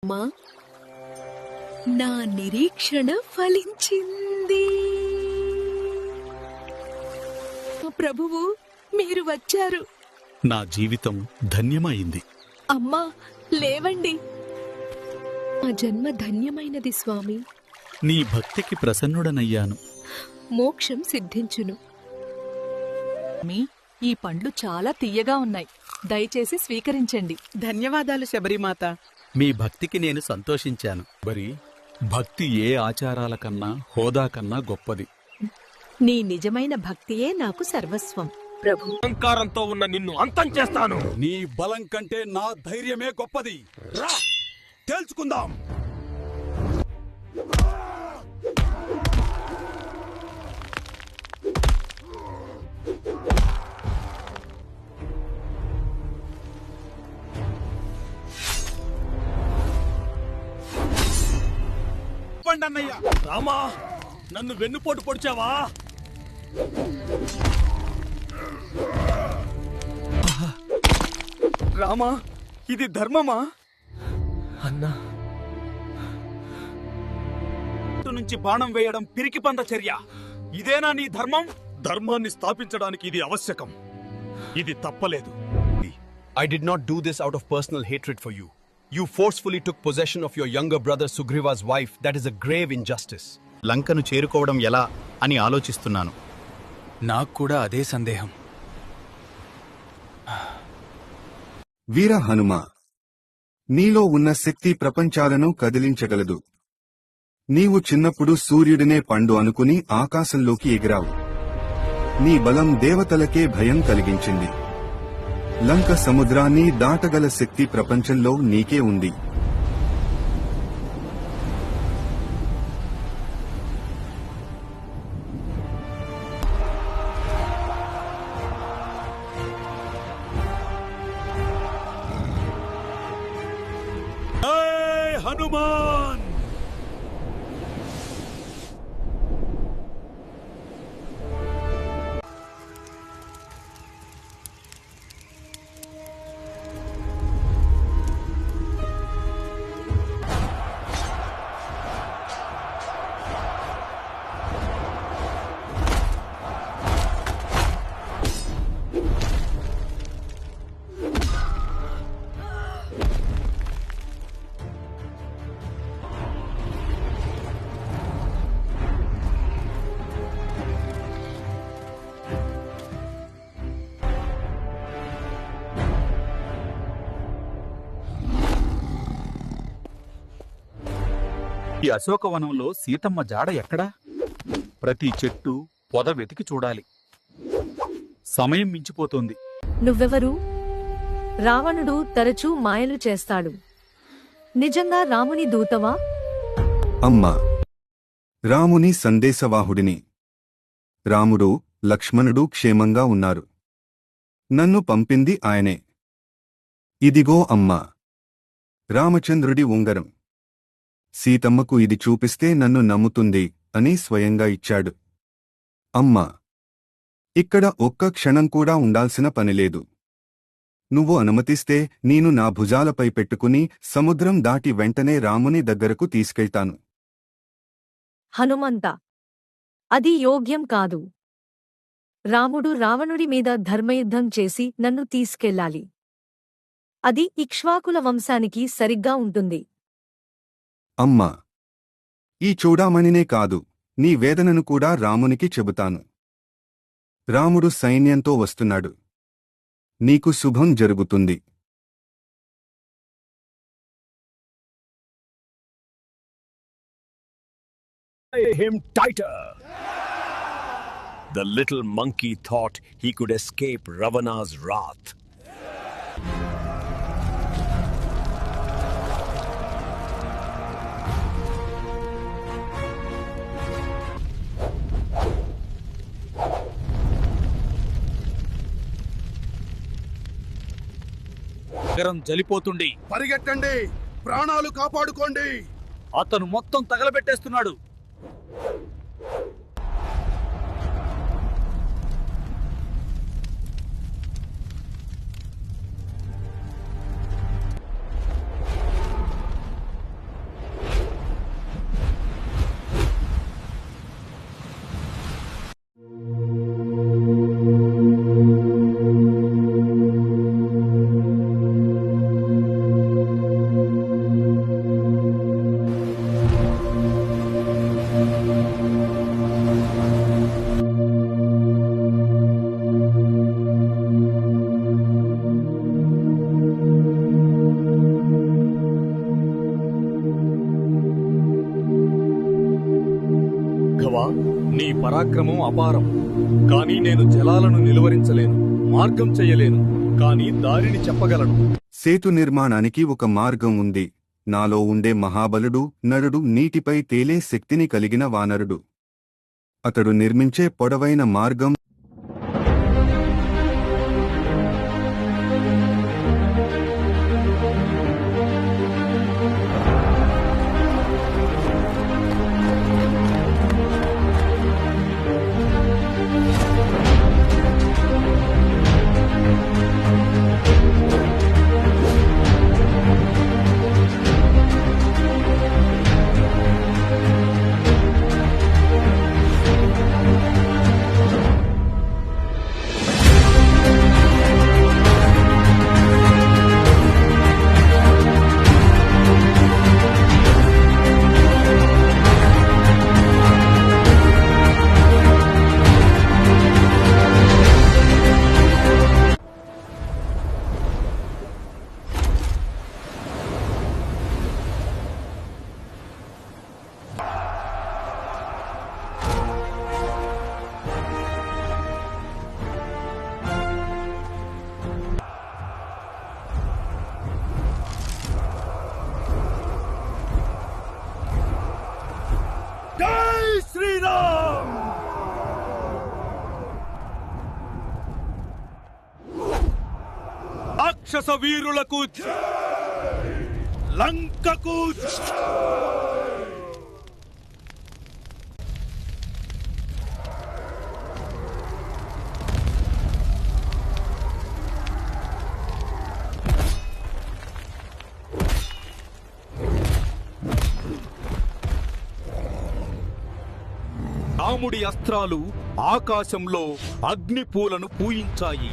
అమ్మా, నా నిరీక్షణ ఫలించింది. ప్రభువు, మీరు వచ్చారు. నా జీవితం ధన్యమైంది. అమ్మా, లేవండి. నా జన్మ ధన్యమైనది స్వామి. నీ భక్తికి ప్రసన్నుడనయ్యాను. మోక్షం సిద్ధించును. ఈ పండ్లు చాలా తియ్యగా ఉన్నాయి, దయచేసి స్వీకరించండి. ధన్యవాదాలు శబరిమాత. మీ భక్తికి నేను సంతోషించాను. భక్తి ఏ ఆచారాల కన్నా, హోదా కన్నా గొప్పది. నీ నిజమైన భక్తియే నాకు సర్వస్వం. ప్రభు, అహంకారంతో ఉన్న నిన్ను అంతం చేస్తాను. నీ బలం కంటే నా ధైర్యమే గొప్పది. రా, తేల్చుకుందాం. రామా, నన్ను వెన్నుపోటు పొడిచావా? రామా, ఇది ధర్మమా? అన్నా, నుంచి బాణం వేయడం పిరికి పంద చర్య. ఇదేనా నీ ధర్మం? ధర్మాన్ని స్థాపించడానికి ఇది ఆవశ్యకం. ఇది తప్పలేదు. I did not do this out of personal hatred for you. You forcefully took possession of your younger brother Sugriva's wife. That is a grave injustice. లంకను చేరుకోవడం ఎలా అని ఆలోచిస్తున్నాను. నాకు కూడా అదే సందేహం. వీర హనుమ, నీలో ఉన్న శక్తి ప్రపంచాలను కదిలించగలదు. నీవు చిన్నప్పుడు సూర్యుడినే పండు అనుకుని ఆకాశంలోకి ఎగిరావు. నీ బలం దేవతలకే భయం కలిగించింది. లంక సముద్రాన్ని దాటగల శక్తి ప్రపంచంలో నీకే ఉంది. హనుమాన్! ఈ అశోకవనంలో సీతమ్మ జాడ ఎక్కడా? ప్రతి చెట్టు, పొద వెతికి చూడాలి. సమయం మించిపోతోంది. నువ్వెవరు? రావణుడు తరచూ మాయలు చేస్తాడు. నిజంగా రాముని దూతవా? అమ్మా, రాముని సందేశవాహుడిని. రాముడు, లక్ష్మణుడు క్షేమంగా ఉన్నారు. నన్ను పంపింది ఆయనే. ఇదిగో అమ్మా, రామచంద్రుడి ఉంగరం. సీతమ్మకు ఇది చూపిస్తే నన్ను నమ్ముతుంది అని స్వయంగా ఇచ్చాడు. అమ్మా, ఇక్కడ ఒక్క క్షణం కూడా ఉండాల్సిన పనిలేదు. నువ్వు అనుమతిస్తే నేను నా భుజాలపై పెట్టుకుని సముద్రం దాటి వెంటనే రాముని దగ్గరకు తీసుకెళ్తాను. హనుమంత, అది యోగ్యం కాదు. రాముడు రావణుడి మీద ధర్మయుద్ధం చేసి నన్ను తీసుకెళ్ళాలి. అది ఇక్ష్వాకుల వంశానికి సరిగ్గా ఉంటుంది. అమ్మా, ఈ చూడామణినే కాదు, నీ వేదనను కూడా రామునికి చెబుతాను. రాముడు సైన్యంతో వస్తున్నాడు. నీకు శుభం జరుగుతుంది. Him tighter. The little monkey thought he could escape Ravana's wrath. నగరం జలిపోతుంది. పరిగెట్టండి, ప్రాణాలు కాపాడుకోండి. అతను మొత్తం తగలబెట్టేస్తున్నాడు. నీ పరాక్రమం అపారం. కానీ నేను జలాలను నిలువరించలేను, మార్గం చెయ్యలేను, కానీ దారిని చెప్పగలను. సేతు నిర్మాణానికి ఒక మార్గం ఉంది. నాలో ఉండే మహాబలుడు నరుడు, నీటిపై తేలే శక్తిని కలిగిన వానరుడు. అతడు నిర్మించే పొడవైన మార్గం జై శ్రీరామ్! రాక్షస వీరులకు లంకకు రాముడి అస్త్రాలు ఆకాశంలో అగ్నిపూలను పూయించాయి.